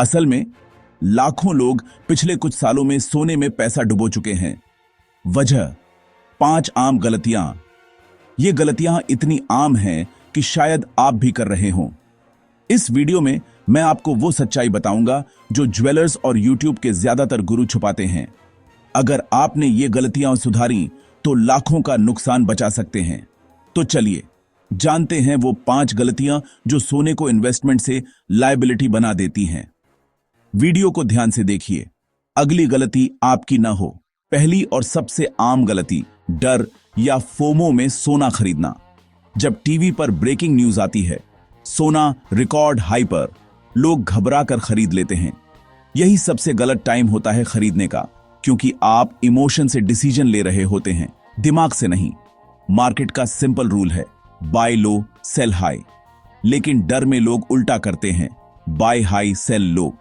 असल में लाखों लोग पिछले कुछ सालों में सोने में पैसा डुबो चुके हैं। वजह 5 आम गलतियां। ये गलतियां इतनी आम हैं कि शायद आप भी कर रहे हों। इस वीडियो में मैं आपको वो सच्चाई बताऊंगा जो ज्वेलर्स और यूट्यूब के ज्यादातर गुरु छुपाते हैं। अगर आपने ये गलतियां सुधारी तो लाखों का नुकसान बचा सकते हैं। तो चलिए जानते हैं वो 5 गलतियां जो सोने को इन्वेस्टमेंट से लायबिलिटी बना देती हैं। वीडियो को ध्यान से देखिए, अगली गलती आपकी ना हो। पहली और सबसे आम गलती, डर या फोमो में सोना खरीदना। जब टीवी पर ब्रेकिंग न्यूज आती है, सोना रिकॉर्ड हाई पर, लोग घबरा कर खरीद लेते हैं। यही सबसे गलत टाइम होता है खरीदने का, क्योंकि आप इमोशन से डिसीजन ले रहे होते हैं, दिमाग से नहीं। मार्केट का सिंपल रूल है, बाय लो सेल हाई। लेकिन डर में लोग उल्टा करते हैं, बाय हाई सेल लो।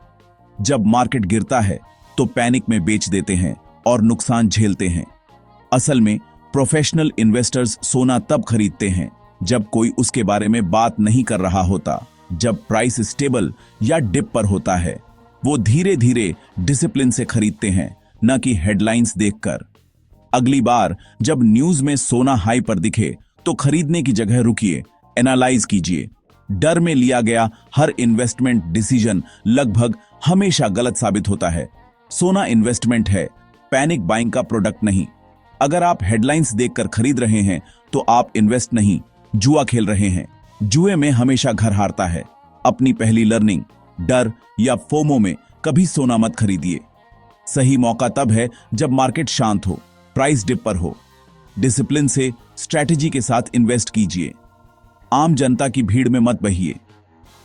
जब मार्केट गिरता है तो पैनिक में बेच देते हैं और नुकसान झेलते हैं। असल में प्रोफेशनल इन्वेस्टर्स सोना तब खरीदते हैं जब कोई उसके बारे में बात नहीं कर रहा होता, जब प्राइस स्टेबल या डिप पर होता है। वो धीरे धीरे डिसिप्लिन से खरीदते हैं, न कि हेडलाइंस देखकर। अगली बार जब न्यूज में सोना हाई पर दिखे तो खरीदने की जगह रुकिए, एनालाइज कीजिए। डर में लिया गया हर इन्वेस्टमेंट डिसीजन लगभग हमेशा गलत साबित होता है। सोना इन्वेस्टमेंट है, पैनिक बाइंग का प्रोडक्ट नहीं। अगर आप हेडलाइंस देखकर खरीद रहे हैं तो आप इन्वेस्ट नहीं, जुआ खेल रहे हैं। जुए में हमेशा घर हारता है। अपनी पहली लर्निंग, डर या फोमो में कभी सोना मत खरीदिए। सही मौका तब है जब मार्केट शांत हो, प्राइस डिप पर हो। डिसिप्लिन से स्ट्रैटेजी के साथ इन्वेस्ट कीजिए। आम जनता की भीड़ में मत बहिए।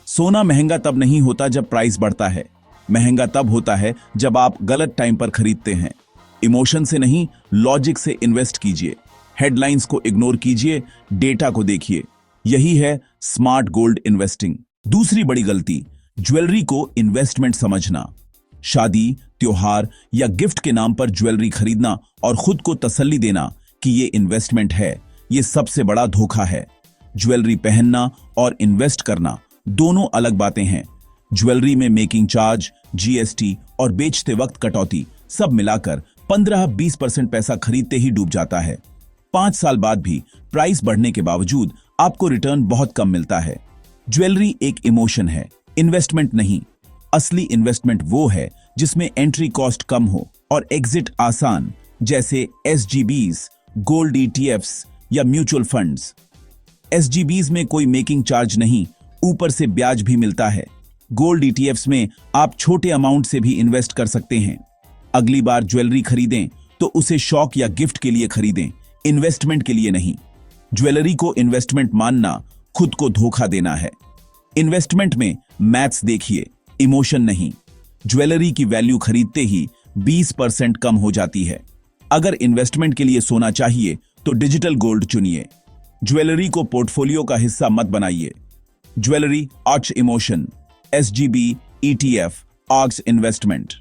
सोना महंगा तब नहीं होता जब प्राइस बढ़ता है, महंगा तब होता है जब आप गलत टाइम पर खरीदते हैं। इमोशन से नहीं, लॉजिक से इन्वेस्ट कीजिए। हेडलाइंस को इग्नोर कीजिए, डेटा को देखिए। यही है स्मार्ट गोल्ड इन्वेस्टिंग। दूसरी बड़ी गलती, ज्वेलरी को इन्वेस्टमेंट समझना। शादी, त्योहार या गिफ्ट के नाम पर ज्वेलरी खरीदना और खुद को तसल्ली देना कि ये इन्वेस्टमेंट है, ये सबसे बड़ा धोखा है। ज्वेलरी पहनना और इन्वेस्ट करना दोनों अलग बातें हैं। ज्वेलरी में मेकिंग चार्ज, जीएसटी और बेचते वक्त कटौती सब मिलाकर 15-20% पैसा खरीदते ही डूब जाता है। 5 साल बाद भी प्राइस बढ़ने के बावजूद आपको रिटर्न बहुत कम मिलता है। ज्वेलरी एक इमोशन है, इन्वेस्टमेंट नहीं। असली इन्वेस्टमेंट वो है जिसमें एंट्री कॉस्ट कम हो और एग्जिट आसान, जैसे एसजीबीज, गोल्ड ईटीएफ्स या म्यूचुअल फंड्स। एसजीबीज में कोई मेकिंग चार्ज नहीं, ऊपर से ब्याज भी मिलता है। गोल्ड ईटीएफ्स में आप छोटे अमाउंट से भी इन्वेस्ट कर सकते हैं। अगली बार ज्वेलरी खरीदें तो उसे शौक या गिफ्ट के लिए खरीदें, इन्वेस्टमेंट के लिए नहीं। ज्वेलरी को इन्वेस्टमेंट मानना खुद को धोखा देना है। इन्वेस्टमेंट में मैथ्स देखिए, इमोशन नहीं। ज्वेलरी की वैल्यू खरीदते ही 20% कम हो जाती है। अगर इन्वेस्टमेंट के लिए सोना चाहिए तो डिजिटल गोल्ड चुनिए। ज्वेलरी को पोर्टफोलियो का हिस्सा मत बनाइए। Jewellery arch emotion, SGB, ETF, arcs investment,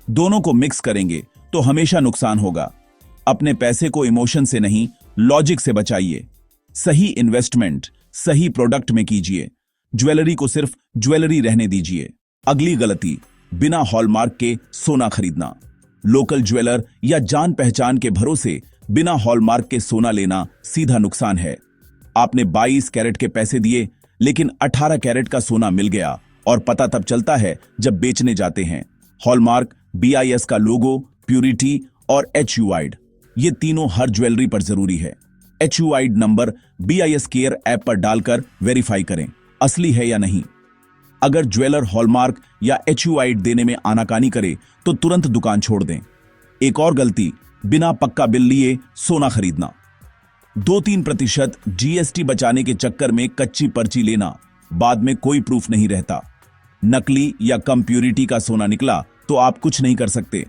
दोनों को मिक्स करेंगे तो हमेशा नुकसान होगा। अपने पैसे को इमोशन से नहीं, लॉजिक से बचाइए। सही इन्वेस्टमेंट सही प्रोडक्ट में कीजिए। ज्वेलरी को सिर्फ ज्वेलरी रहने दीजिए। अगली गलती, बिना हॉलमार्क के सोना खरीदना। लोकल ज्वेलर या जान पहचान के भरोसे बिना हॉलमार्क के सोना लेना सीधा नुकसान है। आपने 22 कैरेट के पैसे दिए, लेकिन 18 कैरेट का सोना मिल गया और पता तब चलता है जब बेचने जाते हैं। हॉलमार्क, BIS का लोगो, प्यूरिटी और HUID, ये तीनों हर ज्वेलरी पर जरूरी है। HUID number BIS care app पर डालकर वेरीफाई करें असली है या नहीं। अगर ज्वेलर हॉलमार्क या HUID देने में आनाकानी करे तो तुरंत दुकान छोड़ दें। एक और गलती, बिना पक्का बिल लिए सोना खरीदना। 2-3% GST बचाने के चक्कर में कच्ची पर्ची लेना, बाद में कोई प्रूफ नहीं रहता। नकली या कम प्यूरिटी का सोना निकला तो आप कुछ नहीं कर सकते।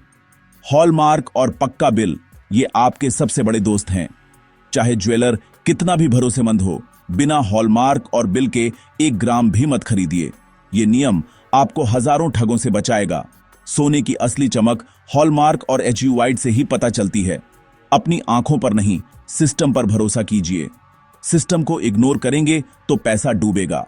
हॉलमार्क और पक्का बिल ये आपके सबसे बड़े दोस्त हैं। चाहे ज्वेलर कितना भी भरोसेमंद हो, बिना हॉलमार्क और बिल के 1 ग्राम भी मत खरीदिए। ये नियम आपको हजारों ठगों से बचाएगा। सोने की असली चमक हॉलमार्क और HUID से ही पता चलती है। अपनी आंखों पर नहीं, सिस्टम पर भरोसा कीजिए। सिस्टम को इग्नोर करेंगे तो पैसा डूबेगा।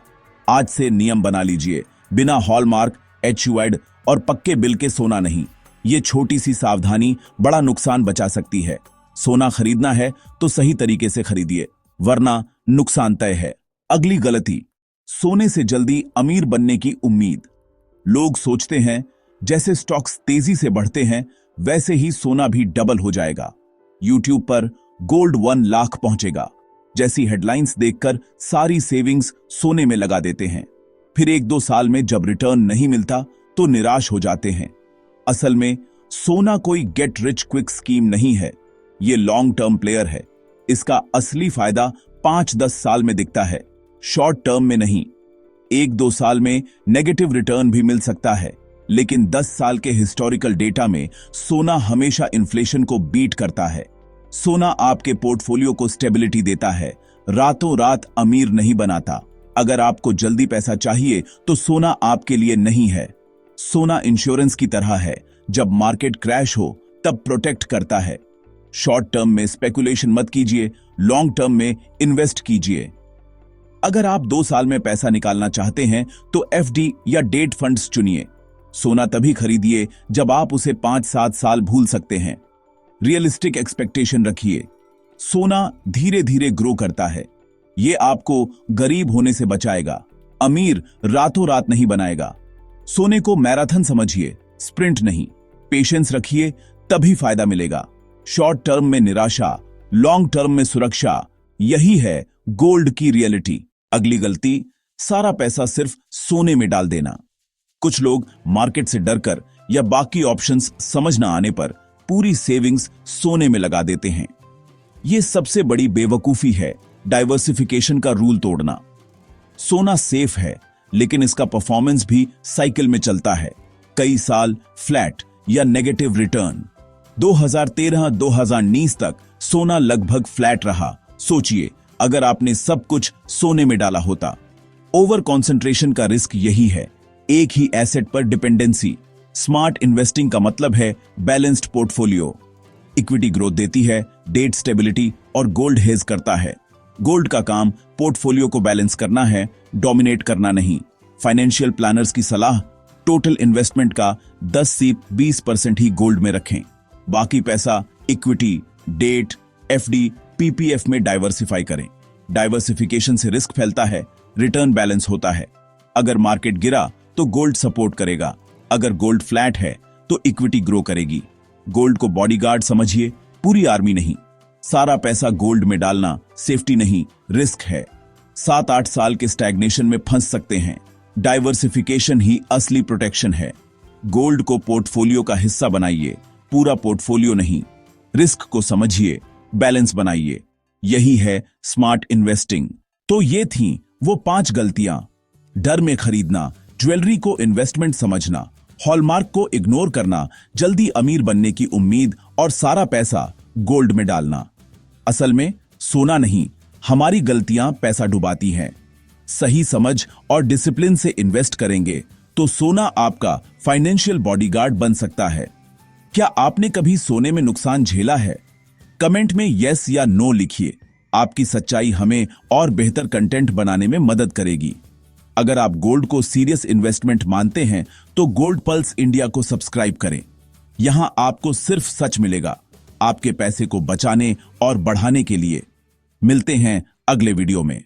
आज से नियम बना लीजिए, बिना हॉलमार्क HUID और पक्के बिल के सोना नहीं। ये छोटी सी सावधानी बड़ा नुकसान बचा सकती है। सोना खरीदना है तो सही तरीके से खरीदिए, वरना नुकसान तय है। अगली गलती, सोने से जल्दी अमीर बनने की उम्मीद। लोग सोचते हैं जैसे स्टॉक्स तेजी से बढ़ते हैं वैसे ही सोना भी डबल हो जाएगा। यूट्यूब पर गोल्ड 1 लाख पहुंचेगा जैसी हेडलाइंस देखकर सारी सेविंग्स सोने में लगा देते हैं। फिर 1-2 साल में जब रिटर्न नहीं मिलता तो निराश हो जाते हैं। असल में सोना कोई गेट रिच क्विक स्कीम नहीं है, ये लॉन्ग टर्म प्लेयर है। इसका असली फायदा 5-10 साल में दिखता है, शॉर्ट टर्म में नहीं। 1-2 साल में नेगेटिव रिटर्न भी मिल सकता है, लेकिन 10 साल के हिस्टोरिकल डेटा में सोना हमेशा इन्फ्लेशन को बीट करता है। सोना आपके पोर्टफोलियो को स्टेबिलिटी देता है, रातों रात अमीर नहीं बनाता। अगर आपको जल्दी पैसा चाहिए तो सोना आपके लिए नहीं है। सोना इंश्योरेंस की तरह है, जब मार्केट क्रैश हो तब प्रोटेक्ट करता है। शॉर्ट टर्म में स्पेकुलेशन मत कीजिए, लॉन्ग टर्म में इन्वेस्ट कीजिए। अगर आप 2 साल में पैसा निकालना चाहते हैं तो FD या डेट फंड्स चुनिए। सोना तभी खरीदिए जब आप उसे 5-7 साल भूल सकते हैं। रियलिस्टिक एक्सपेक्टेशन रखिए। सोना धीरे धीरे ग्रो करता है, ये आपको गरीब होने से बचाएगा, अमीर रातों रात नहीं बनाएगा। सोने को मैराथन समझिए, स्प्रिंट नहीं। पेशेंस रखिए, तभी फायदा मिलेगा। शॉर्ट टर्म में निराशा, लॉन्ग टर्म में सुरक्षा, यही है गोल्ड की रियलिटी। अगली गलती, सारा पैसा सिर्फ सोने में डाल देना। कुछ लोग मार्केट से डरकर या बाकी ऑप्शंस समझ ना आने पर पूरी सेविंग्स सोने में लगा देते हैं। यह सबसे बड़ी बेवकूफी है, डाइवर्सिफिकेशन का रूल तोड़ना। सोना सेफ है, लेकिन इसका परफॉर्मेंस भी साइकिल में चलता है। कई साल फ्लैट या नेगेटिव रिटर्न। 2013-2019 तक सोना लगभग फ्लैट रहा। सोचिए अगर आपने सब कुछ सोने में डाला होता। ओवर कॉन्सेंट्रेशन का रिस्क यही है, एक ही एसेट पर डिपेंडेंसी। स्मार्ट इन्वेस्टिंग का मतलब है बैलेंस्ड पोर्टफोलियो। इक्विटी ग्रोथ देती है, डेट स्टेबिलिटी और गोल्ड हेज करता है। गोल्ड का काम पोर्टफोलियो को बैलेंस करना है, डोमिनेट करना नहीं। फाइनेंशियल प्लानर्स की सलाह, टोटल इन्वेस्टमेंट का 10 से 20% ही गोल्ड में रखें, बाकी पैसा इक्विटी, डेट, FD, PPF में डाइवर्सिफाई करें। डाइवर्सिफिकेशन से रिस्क फैलता है, रिटर्न बैलेंस होता है। अगर मार्केट गिरा तो गोल्ड सपोर्ट करेगा, अगर गोल्ड फ्लैट है तो इक्विटी ग्रो करेगी। गोल्ड को बॉडीगार्ड समझिए, पूरी आर्मी नहीं। सारा पैसा गोल्ड में डालना सेफ्टी नहीं, रिस्क है। 7-8 साल के स्टैग्नेशन में फंस सकते हैं। डाइवर्सिफिकेशन ही असली प्रोटेक्शन है। गोल्ड को पोर्टफोलियो का हिस्सा बनाइए, पूरा पोर्टफोलियो नहीं। रिस्क को समझिए, बैलेंस बनाइए, यही है स्मार्ट इन्वेस्टिंग। तो ये थी वो 5 गलतियां। डर में खरीदना, ज्वेलरी को इन्वेस्टमेंट समझना, हॉलमार्क को इग्नोर करना, जल्दी अमीर बनने की उम्मीद और सारा पैसा गोल्ड में डालना। असल में सोना नहीं, हमारी गलतियां पैसा डुबाती हैं। सही समझ और डिसिप्लिन से इन्वेस्ट करेंगे तो सोना आपका फाइनेंशियल बॉडीगार्ड बन सकता है। क्या आपने कभी सोने में नुकसान झेला है? कमेंट में यस या नो लिखिए। आपकी सच्चाई हमें और बेहतर कंटेंट बनाने में मदद करेगी। अगर आप गोल्ड को सीरियस इन्वेस्टमेंट मानते हैं तो गोल्ड पल्स इंडिया को सब्सक्राइब करें। यहां आपको सिर्फ सच मिलेगा, आपके पैसे को बचाने और बढ़ाने के लिए। मिलते हैं अगले वीडियो में।